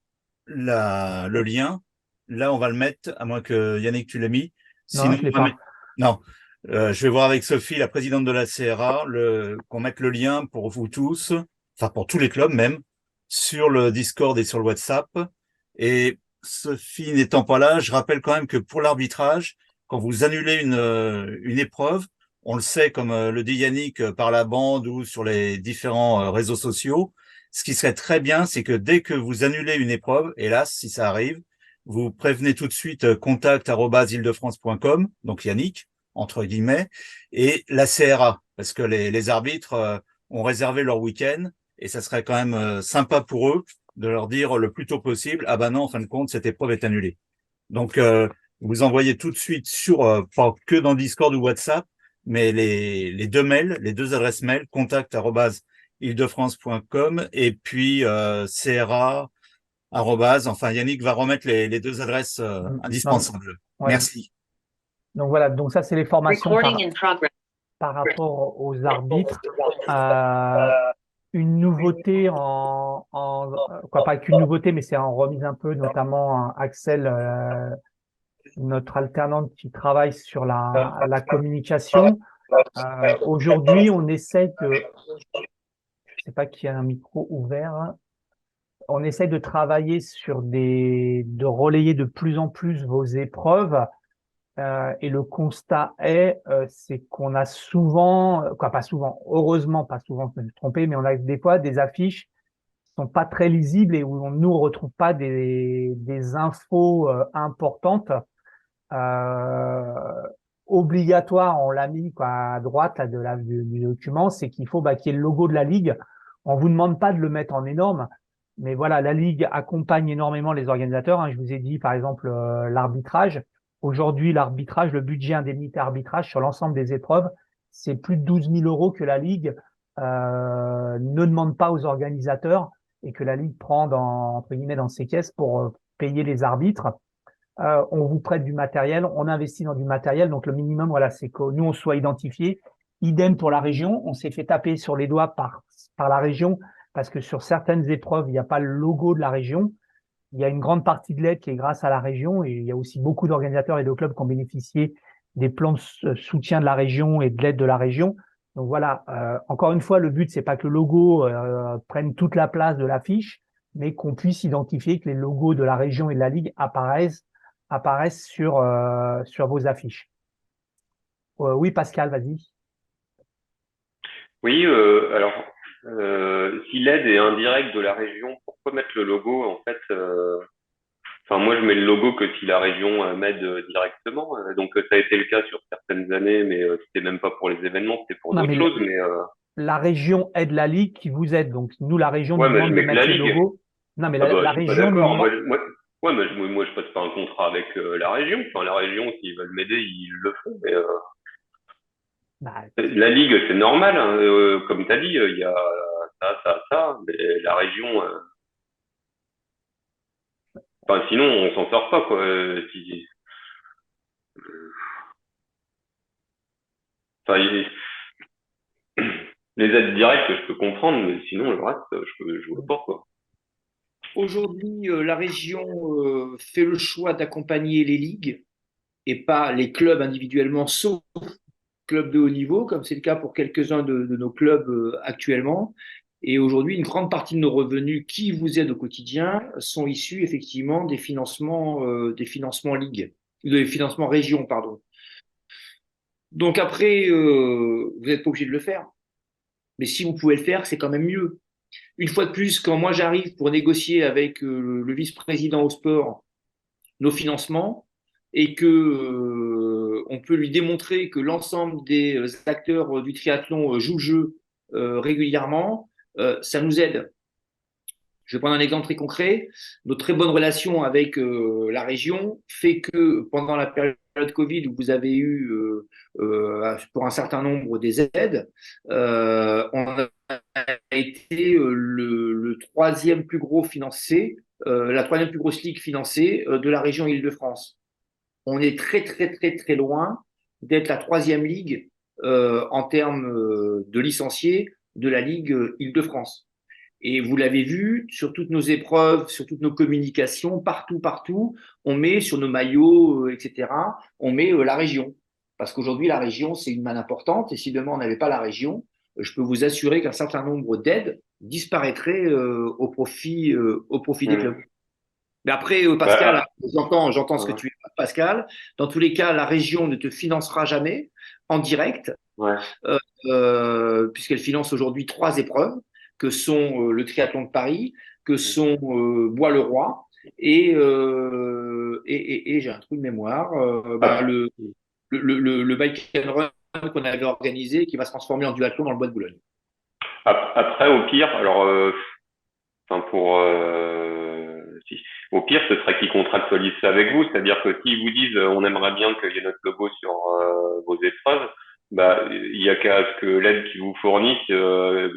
S4: le lien. Là, on va le mettre, à moins que Yannick, tu l'aies mis.
S2: Non,
S4: Sinon,
S2: je l'ai
S4: on va
S2: pas.
S4: mettre... Non. Je vais voir avec Sophie, la présidente de la CRA, qu'on mette le lien pour vous tous, enfin pour tous les clubs même, sur le Discord et sur le WhatsApp. Et Sophie n'étant pas là, je rappelle quand même que pour l'arbitrage, quand vous annulez une épreuve, on le sait, comme le dit Yannick, par la bande ou sur les différents réseaux sociaux, ce qui serait très bien, c'est que dès que vous annulez une épreuve, hélas, si ça arrive, vous prévenez tout de suite contact@île-de-france.com, donc Yannick, entre guillemets, et la CRA, parce que les arbitres ont réservé leur week-end, et ça serait quand même sympa pour eux de leur dire le plus tôt possible, ah ben non, en fin de compte, cette épreuve est annulée. Donc, vous envoyez tout de suite sur, pas que dans Discord ou WhatsApp, mais les 2 mails, les 2 adresses mail, contact@île-de-france.com et puis CRA, enfin Yannick va remettre les 2 adresses
S2: Non,
S4: indispensables.
S2: ouais.
S4: Merci.
S2: Donc voilà, donc ça c'est les formations par rapport aux arbitres. Une nouveauté quoi pas qu'une nouveauté, mais c'est en remise un peu, notamment Axel, notre alternante qui travaille sur la communication. Aujourd'hui, on essaie je sais pas qui a un micro ouvert. On essaie de travailler sur de relayer de plus en plus vos épreuves. Et le constat c'est qu'on a souvent, quoi pas souvent, heureusement pas souvent, je me suis trompé, mais on a des fois des affiches qui sont pas très lisibles et où on nous retrouve pas des infos importantes. Euh, obligatoire, on l'a mis quoi, à droite là, du document, c'est qu'il faut qu'il y ait le logo de la Ligue. On vous demande pas de le mettre en énorme, mais voilà, la Ligue accompagne énormément les organisateurs. Hein. Je vous ai dit, par exemple, l'arbitrage. Aujourd'hui, l'arbitrage, le budget indemnité arbitrage sur l'ensemble des épreuves, c'est plus de 12 000 euros que la Ligue ne demande pas aux organisateurs et que la Ligue prend entre guillemets, dans ses caisses pour payer les arbitres. On vous prête du matériel, on investit dans du matériel. Donc, le minimum, voilà, c'est que nous, on soit identifiés. Idem pour la région. On s'est fait taper sur les doigts par la région parce que sur certaines épreuves, il n'y a pas le logo de la région. Il y a une grande partie de l'aide qui est grâce à la région et il y a aussi beaucoup d'organisateurs et de clubs qui ont bénéficié des plans de soutien de la région et de l'aide de la région. Donc voilà, encore une fois, le but, c'est pas que le logo prenne toute la place de l'affiche, mais qu'on puisse identifier que les logos de la région et de la Ligue apparaissent sur vos affiches. Oui, Pascal, vas-y.
S5: Oui, alors, si l'aide est indirecte de la région, pourquoi mettre le logo en fait Enfin, moi, je mets le logo que si la région m'aide directement. Donc, ça a été le cas sur certaines années, mais c'était même pas pour les événements, c'était pour
S2: Non,
S5: d'autres
S2: mais
S5: choses. Mais
S2: la région aide la Ligue qui vous aide. Donc, nous, la région
S5: ouais,
S2: nous
S5: mais je
S2: demande de
S5: mets que
S2: mettre
S5: la
S2: les
S5: ligue.
S2: logos. Non, mais
S5: Ah bah,
S2: la
S5: je suis pas
S2: région nous
S5: d'accord.
S2: demande.
S5: Ouais, mais moi, je passe pas un contrat avec la région. Enfin, la région, s'ils veulent m'aider, ils le font. Mais
S2: Bah,
S5: la ligue, c'est normal. Hein, comme tu as dit, il y a ça. Mais la région, enfin, sinon, on s'en sort pas, quoi. Enfin, les aides directes, je peux comprendre, mais sinon, le reste, je vois pas, quoi.
S6: Aujourd'hui, la région fait le choix d'accompagner les ligues et pas les clubs individuellement, sauf clubs de haut niveau, comme c'est le cas pour quelques-uns de nos clubs actuellement. Et aujourd'hui, une grande partie de nos revenus qui vous aident au quotidien sont issus effectivement des financements ligues, des financements région, pardon. Donc après, vous n'êtes pas obligé de le faire, mais si vous pouvez le faire, c'est quand même mieux. Une fois de plus, quand moi j'arrive pour négocier avec le vice-président au sport nos financements et que on peut lui démontrer que l'ensemble des acteurs du triathlon jouent le jeu régulièrement, ça nous aide. Je vais prendre un exemple très concret. Notre très bonne relation avec la région fait que pendant la période Covid où vous avez eu pour un certain nombre des aides, on a été le troisième plus gros financé, la troisième plus grosse ligue financée de la région Île-de-France. On est très très très très loin d'être la troisième ligue en termes de licenciés de la ligue Île-de-France. Et vous l'avez vu sur toutes nos épreuves, sur toutes nos communications, partout, on met sur nos maillots, etc., on met la région. Parce qu'aujourd'hui, la région, c'est une manne importante. Et si demain, on n'avait pas la région, je peux vous assurer qu'un certain nombre d'aides disparaîtraient au profit des clubs. Mais après, Pascal, j'entends ce que tu dis, Pascal. Dans tous les cas, la région ne te financera jamais en direct, puisqu'elle finance aujourd'hui 3 épreuves que sont le triathlon de Paris, que sont Bois-le-Roi et j'ai un trou de mémoire, le bike and run qu'on avait organisé qui va se transformer en duathlon dans le Bois de Boulogne.
S5: Après, au pire, alors, enfin au pire, ce serait qu'ils contractualisent ça avec vous, c'est-à-dire que s'ils vous disent on aimerait bien qu'il y ait notre logo sur vos épreuves, bah il y a qu'à ce que l'aide qu'ils vous fournissent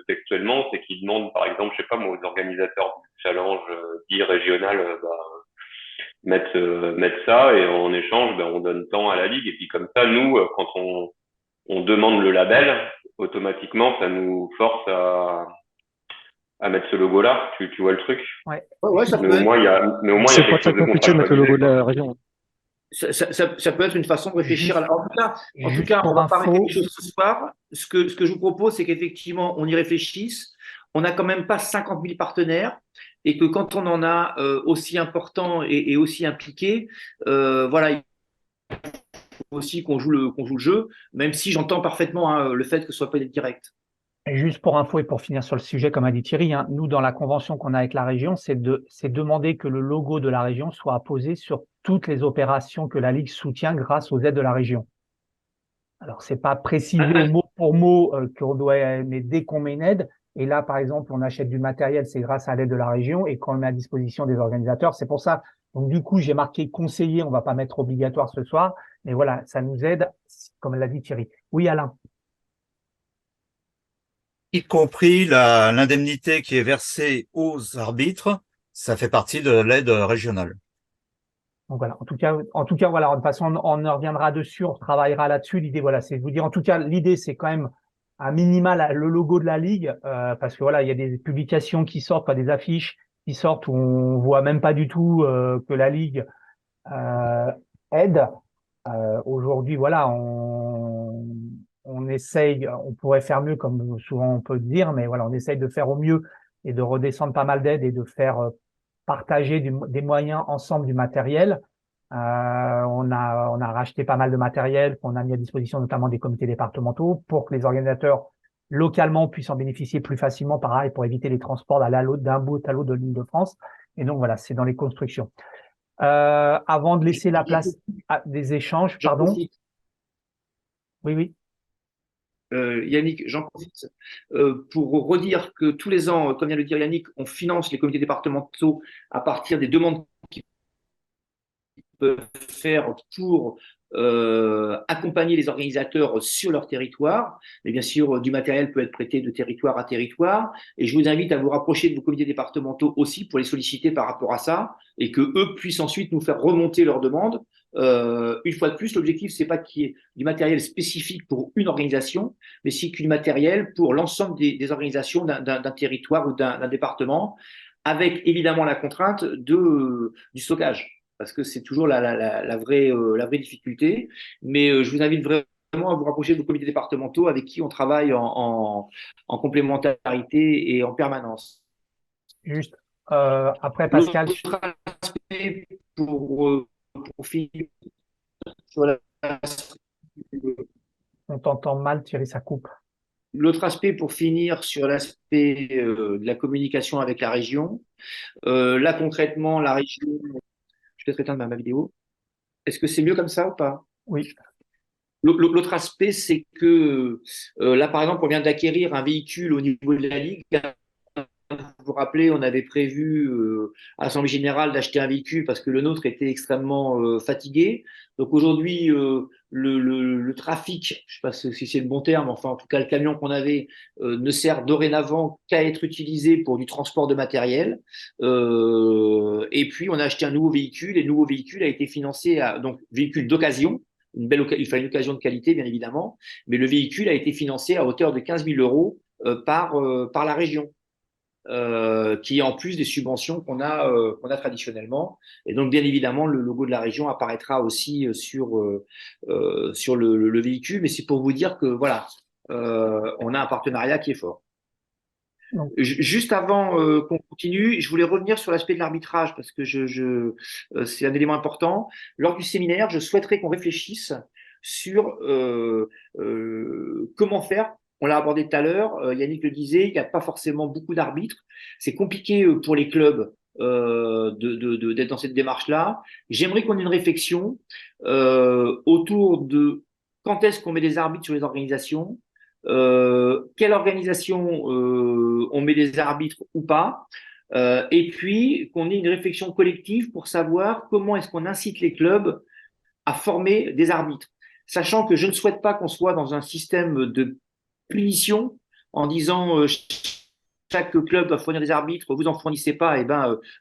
S5: textuellement, c'est qu'ils demandent par exemple, je sais pas moi, aux organisateurs du challenge dit régional, mettre ça et en échange, on donne tant à la ligue et puis comme ça, nous, quand on demande le label, automatiquement, ça nous force à mettre ce logo-là. Tu vois le truc?
S2: Ouais.
S6: Ça
S5: Mais
S6: peut
S5: au moins, il y a
S7: C'est pas
S5: quelque chose
S7: très
S5: de
S7: compliqué de mettre le logo de la
S5: contractualisé,
S7: région.
S6: Ça peut être une façon de réfléchir. En tout cas, on
S2: pour
S6: va parler de
S2: info,
S6: quelque chose ce soir. Ce que je vous propose, c'est qu'effectivement, on y réfléchisse. On n'a quand même pas 50 000 partenaires et que quand on en a aussi important et aussi impliqué, voilà, il faut aussi qu'on joue le jeu, même si j'entends parfaitement le fait que ce soit pas direct.
S2: Et juste pour info et pour finir sur le sujet, comme a dit Thierry, hein, nous, dans la convention qu'on a avec la région, c'est demander que le logo de la région soit apposé sur toutes les opérations que la Ligue soutient grâce aux aides de la région. Alors, c'est pas précisé au mot pour mot qu'on doit, mais dès qu'on met une aide, et là, par exemple, on achète du matériel, c'est grâce à l'aide de la région, et qu'on le met à disposition des organisateurs, c'est pour ça. Donc, du coup, j'ai marqué conseiller, on va pas mettre obligatoire ce soir, mais voilà, ça nous aide, comme l'a dit Thierry. Oui, Alain.
S4: Y compris l'indemnité qui est versée aux arbitres, ça fait partie de l'aide régionale.
S2: Donc voilà, en tout cas, voilà, de toute façon, on en reviendra dessus, on travaillera là-dessus. L'idée, voilà, c'est de vous dire, en tout cas, l'idée, c'est quand même à minima le logo de la ligue, parce que voilà, il y a des publications qui sortent, pas des affiches qui sortent où on voit même pas du tout que la ligue euh, aide. Aujourd'hui, voilà, on essaye, on pourrait faire mieux, comme souvent on peut le dire, mais voilà, on essaye de faire au mieux et de redescendre pas mal d'aides et de faire partager des moyens ensemble du matériel. On a racheté pas mal de matériel qu'on a mis à disposition, notamment des comités départementaux, pour que les organisateurs localement puissent en bénéficier plus facilement, pareil, pour éviter les transports d'aller à l'autre, d'un bout à l'autre de l'Île-de-France. Et donc voilà, c'est dans les constructions. Avant de laisser la place à des échanges, pardon. Oui, oui.
S6: Yannick, j'en profite pour redire que tous les ans, comme vient de le dire Yannick, on finance les comités départementaux à partir des demandes qu'ils peuvent faire pour accompagner les organisateurs sur leur territoire. Mais bien sûr, du matériel peut être prêté de territoire à territoire. Et je vous invite à vous rapprocher de vos comités départementaux aussi pour les solliciter par rapport à ça et que eux puissent ensuite nous faire remonter leurs demandes. Une fois de plus, l'objectif, c'est pas qu'il y ait du matériel spécifique pour une organisation, mais c'est qu'il y ait du matériel pour l'ensemble des organisations d'un territoire ou d'un département, avec évidemment la contrainte du stockage, parce que c'est toujours la vraie difficulté. Mais je vous invite vraiment à vous rapprocher de vos comités départementaux avec qui on travaille en complémentarité et en permanence.
S2: Juste après, Pascal.
S6: L'autre aspect pour finir sur
S2: on t'entend mal, Thierry, ça coupe.
S6: L'autre aspect pour finir sur l'aspect de la communication avec la région. Là, concrètement, la région, je vais peut-être éteindre ma vidéo. Est-ce que c'est mieux comme ça ou pas?
S2: Oui.
S6: L'autre aspect, c'est que là, par exemple, on vient d'acquérir un véhicule au niveau de la Ligue. Vous vous rappelez, on avait prévu à l'Assemblée générale d'acheter un véhicule parce que le nôtre était extrêmement fatigué. Donc aujourd'hui, le trafic, je ne sais pas si c'est le bon terme, enfin en tout cas le camion qu'on avait ne sert dorénavant qu'à être utilisé pour du transport de matériel. Et puis on a acheté un nouveau véhicule et le nouveau véhicule a été financé donc véhicule d'occasion. Il fallait une occasion de qualité, bien évidemment, mais le véhicule a été financé à hauteur de 15 000 euros par la région. Qui est en plus des subventions qu'on a traditionnellement. Et donc, bien évidemment, le logo de la région apparaîtra aussi sur le véhicule. Mais c'est pour vous dire que voilà, on a un partenariat qui est fort.
S2: Non.
S6: Juste avant qu'on continue, je voulais revenir sur l'aspect de l'arbitrage parce que c'est un élément important. Lors du séminaire, je souhaiterais qu'on réfléchisse sur comment faire. On l'a abordé tout à l'heure, Yannick le disait, il n'y a pas forcément beaucoup d'arbitres. C'est compliqué pour les clubs d'être dans cette démarche-là. J'aimerais qu'on ait une réflexion autour de quand est-ce qu'on met des arbitres sur les organisations, quelle organisation on met des arbitres ou pas, et puis qu'on ait une réflexion collective pour savoir comment est-ce qu'on incite les clubs à former des arbitres. Sachant que je ne souhaite pas qu'on soit dans un système de punition en disant chaque club doit fournir des arbitres, vous en fournissez pas, et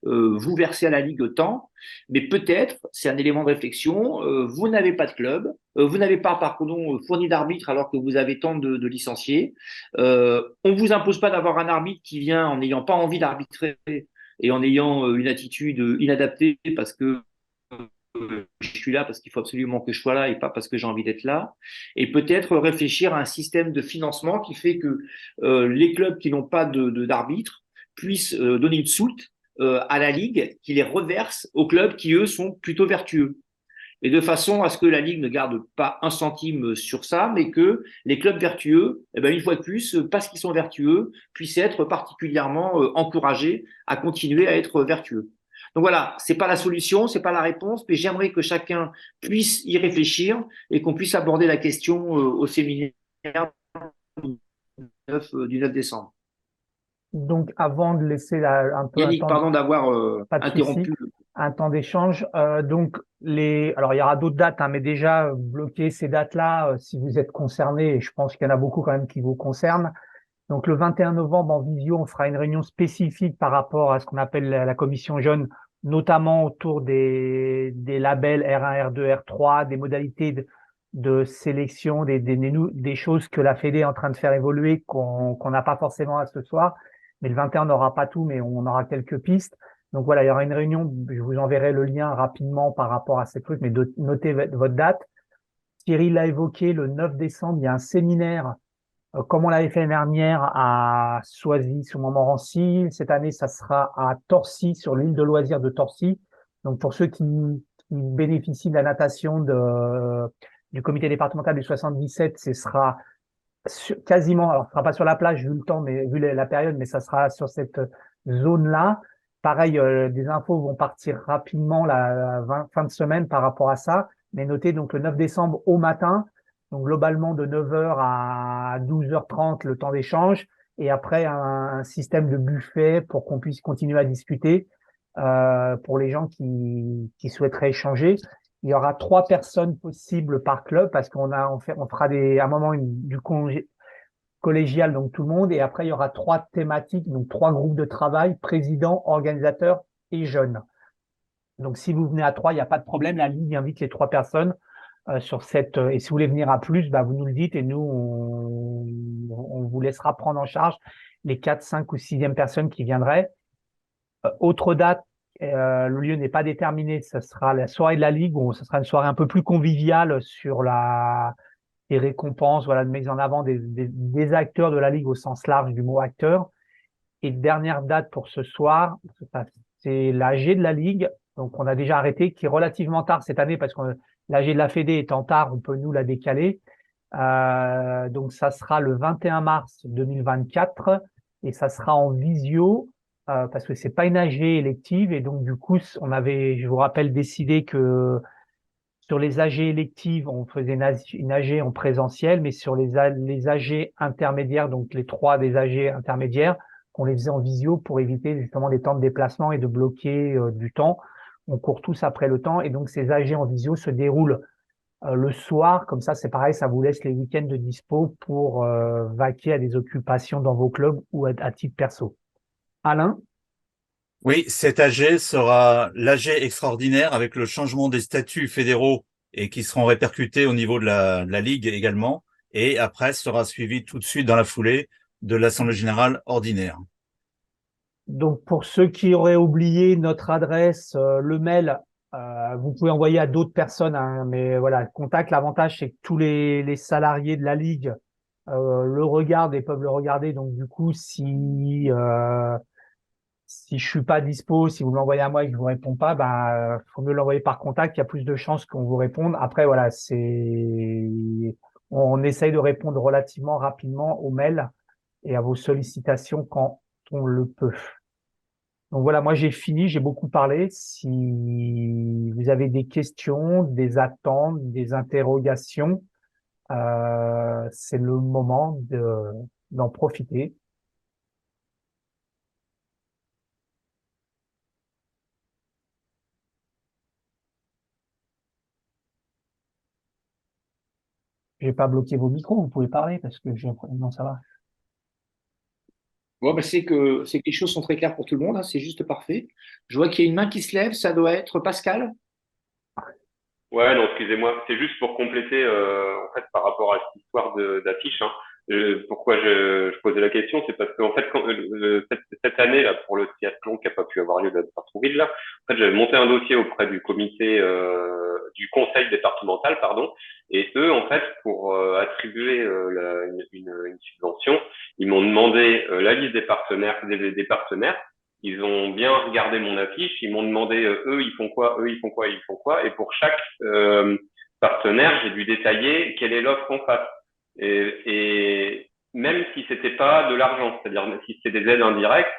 S6: vous versez à la ligue tant. Mais peut-être, c'est un élément de réflexion, vous n'avez pas de club, vous n'avez pas, pardon, fourni d'arbitre alors que vous avez tant de licenciés. On vous impose pas d'avoir un arbitre qui vient en n'ayant pas envie d'arbitrer et en ayant une attitude inadaptée parce que je suis là parce qu'il faut absolument que je sois là et pas parce que j'ai envie d'être là. Et peut-être réfléchir à un système de financement qui fait que les clubs qui n'ont pas d'arbitre puissent donner une soulte à la Ligue qui les reverse aux clubs qui, eux, sont plutôt vertueux. Et de façon à ce que la Ligue ne garde pas un centime sur ça, mais que les clubs vertueux, une fois de plus, parce qu'ils sont vertueux, puissent être particulièrement encouragés à continuer à être vertueux. Donc voilà, c'est pas la solution, c'est pas la réponse, mais j'aimerais que chacun puisse y réfléchir et qu'on puisse aborder la question au séminaire du 9 décembre.
S2: Donc, avant de laisser un peu un
S6: Yannick,
S2: temps,
S6: pardon d'avoir
S2: pas de souci,
S6: interrompu.
S2: un temps d'échange. Donc, alors il y aura d'autres dates, hein, mais déjà bloquer ces dates-là si vous êtes concernés. Et je pense qu'il y en a beaucoup quand même qui vous concernent. Donc, le 21 novembre en visio, on fera une réunion spécifique par rapport à ce qu'on appelle la commission jeune, notamment autour des labels R1, R2, R3, des modalités de sélection, des choses que la Fédé est en train de faire évoluer qu'on n'a pas forcément à ce soir. Mais le 21, on n'aura pas tout, mais on aura quelques pistes. Donc voilà, il y aura une réunion. Je vous enverrai le lien rapidement par rapport à ces trucs, mais notez votre date. Thierry l'a évoqué, le 9 décembre, il y a un séminaire comme on l'avait fait l'année dernière à Soisy sur Montmorency. Cette année, ça sera à Torcy, sur l'île de loisirs de Torcy. Donc, pour ceux qui bénéficient de la natation du comité départemental du 77, ce sera quasiment, alors ce sera pas sur la plage vu le temps, mais vu la période, mais ça sera sur cette zone-là. Pareil, des infos vont partir rapidement la fin de semaine par rapport à ça. Mais notez donc le 9 décembre au matin, donc globalement de 9 heures à 12h30 le temps d'échange, et après un système de buffet pour qu'on puisse continuer à discuter pour les gens qui souhaiteraient échanger. Il y aura 3 personnes possibles par club parce on fera à un moment du collégial, donc tout le monde, et après il y aura 3 thématiques, donc 3 groupes de travail, président, organisateur et jeunes. Donc si vous venez à 3, il n'y a pas de problème, la Ligue invite les 3 personnes sur cette, et si vous voulez venir à plus, bah, vous nous le dites et nous, on vous laissera prendre en charge les 4, 5 ou 6e personnes qui viendraient. Autre date, le lieu n'est pas déterminé, ce sera la soirée de la Ligue, où ce sera une soirée un peu plus conviviale sur les récompenses, voilà, de mise en avant des acteurs de la Ligue au sens large du mot acteur. Et dernière date pour ce soir, c'est l'AG de la Ligue, donc on a déjà arrêté, qui est relativement tard cette année parce que l'AG de la Fédé étant tard, on peut nous la décaler. Donc ça sera le 21 mars 2024 et ça sera en visio parce que c'est pas une AG élective et donc du coup je vous rappelle, décidé que sur les AG électives, on faisait une AG en présentiel, mais sur les AG intermédiaires, donc les 3 des AG intermédiaires, qu'on les faisait en visio pour éviter justement des temps de déplacement et de bloquer du temps. On court tous après le temps et donc ces AG en visio se déroulent le soir. Comme ça, c'est pareil, ça vous laisse les week-ends de dispo pour vaquer à des occupations dans vos clubs ou à titre perso. Alain?
S4: Oui, cet AG sera l'AG extraordinaire avec le changement des statuts fédéraux et qui seront répercutés au niveau de la Ligue également. Et après, sera suivi tout de suite dans la foulée de l'Assemblée générale ordinaire.
S2: Donc, pour ceux qui auraient oublié notre adresse, le mail, vous pouvez envoyer à d'autres personnes, hein, mais voilà, le contact, l'avantage, c'est que tous les salariés de la Ligue le regardent et peuvent le regarder. Donc, du coup, si je suis pas dispo, si vous me l'envoyez à moi et que je vous réponds pas, faut mieux l'envoyer par contact. Il y a plus de chances qu'on vous réponde. Après, voilà, on essaye de répondre relativement rapidement aux mails et à vos sollicitations quand on le peut. Donc voilà, moi j'ai fini, j'ai beaucoup parlé. Si vous avez des questions, des attentes, des interrogations, c'est le moment d'en profiter. Je vais pas bloquer vos micros, vous pouvez parler parce que non, ça va.
S6: Bon, c'est que les choses sont très claires pour tout le monde, hein, c'est juste parfait. Je vois qu'il y a une main qui se lève, ça doit être Pascal.
S5: Ouais, non, excusez-moi. C'est juste pour compléter, en fait, par rapport à cette histoire d'affiche. Hein. Pourquoi je posais la question, c'est parce qu'en fait, cette année là, pour le triathlon qui a pas pu avoir lieu à Sartrouville là, en fait, j'avais monté un dossier auprès du comité, du conseil départemental, pardon, et eux, en fait, pour attribuer une subvention, ils m'ont demandé la liste des partenaires, des partenaires. Ils ont bien regardé mon affiche, ils m'ont demandé eux ils font quoi, eux ils font quoi, ils font quoi, et pour chaque partenaire j'ai dû détailler quelle est l'offre en face. Et même si c'était pas de l'argent, c'est-à-dire si c'était des aides indirectes,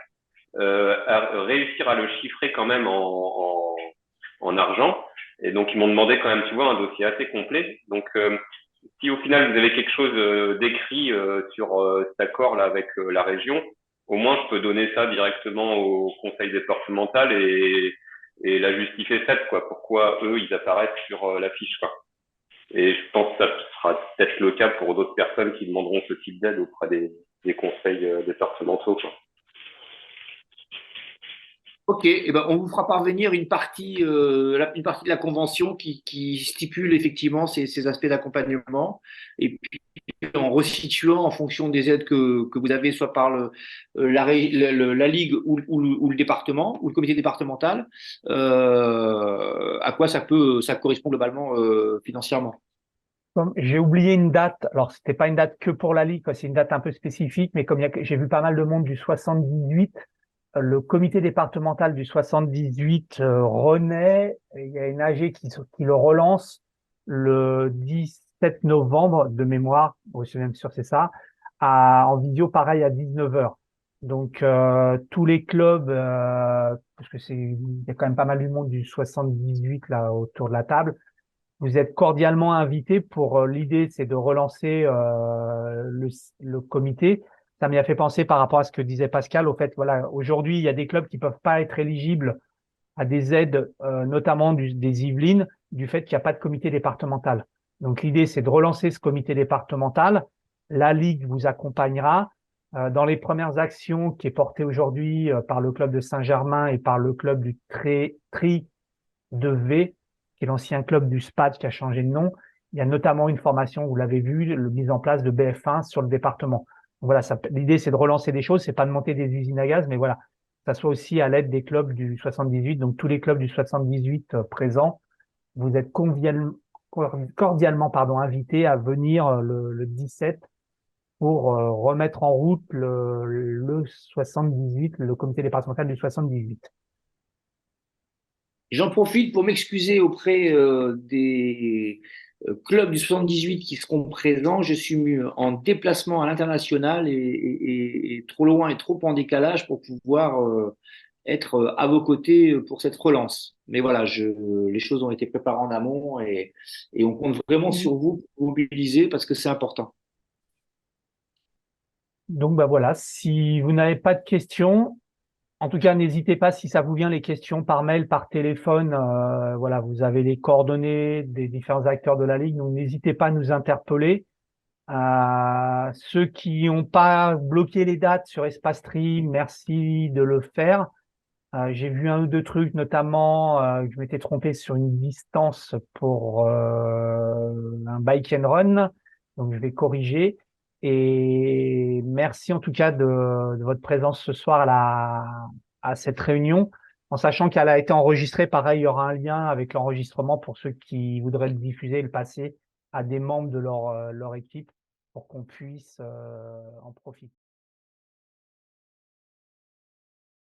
S5: à réussir à le chiffrer quand même en argent. Et donc, ils m'ont demandé quand même, tu vois, un dossier assez complet. Donc, si au final, vous avez quelque chose d'écrit sur cet accord-là avec la région, au moins, je peux donner ça directement au conseil départemental et la justifier faite, quoi. Pourquoi eux, ils apparaissent sur la fiche, quoi. Et je pense que ça sera peut-être le cas pour d'autres personnes qui demanderont ce type d'aide auprès des conseils départementaux, quoi.
S6: Ok, eh ben, on vous fera parvenir une partie de la convention qui stipule effectivement ces aspects d'accompagnement. Et puis, en resituant en fonction des aides que vous avez, soit par la Ligue ou le département, ou le comité départemental, à quoi ça correspond globalement financièrement.
S2: J'ai oublié une date. Alors, c'était pas une date que pour la Ligue, quoi, c'est une date un peu spécifique, mais comme j'ai vu pas mal de monde du 78, le comité départemental du 78 renaît. Et il y a une AG qui le relance le 17 novembre de mémoire, je suis même sûr c'est ça, en visio pareil à 19 heures. Donc tous les clubs, parce que il y a quand même pas mal du monde du 78 là autour de la table. Vous êtes cordialement invités pour l'idée, c'est de relancer le comité. Ça m'y a fait penser par rapport à ce que disait Pascal. Au fait, voilà, aujourd'hui, il y a des clubs qui peuvent pas être éligibles à des aides, notamment des Yvelines, du fait qu'il n'y a pas de comité départemental. Donc l'idée, c'est de relancer ce comité départemental. La Ligue vous accompagnera dans les premières actions qui est portée aujourd'hui par le club de Saint-Germain et par le club du Tri de V, qui est l'ancien club du SPAD qui a changé de nom. Il y a notamment une formation, vous l'avez vu, la mise en place de BF1 sur le département. Donc voilà, l'idée c'est de relancer des choses, c'est pas de monter des usines à gaz, mais voilà, ça soit aussi à l'aide des clubs du 78. Donc tous les clubs du 78 présents, vous êtes cordialement invités à venir le 17 pour remettre en route le 78, le comité départemental du 78.
S6: J'en profite pour m'excuser auprès des clubs du 78 qui seront présents. Je suis en déplacement à l'international et trop loin et trop en décalage pour pouvoir être à vos côtés pour cette relance. Mais voilà, les choses ont été préparées en amont et on compte vraiment sur vous pour vous mobiliser parce que c'est important.
S2: Donc bah voilà, si vous n'avez pas de questions, en tout cas, n'hésitez pas si ça vous vient les questions par mail, par téléphone. Voilà, vous avez les coordonnées des différents acteurs de la Ligue, donc n'hésitez pas à nous interpeller. Ceux qui n'ont pas bloqué les dates sur Espace Stream, merci de le faire. J'ai vu un ou deux trucs, notamment que je m'étais trompé sur une distance pour un bike and run, donc je vais corriger. Et merci en tout cas de votre présence ce soir à cette réunion, en sachant qu'elle a été enregistrée. Pareil, il y aura un lien avec l'enregistrement pour ceux qui voudraient le diffuser et le passer à des membres de leur équipe pour qu'on puisse en profiter.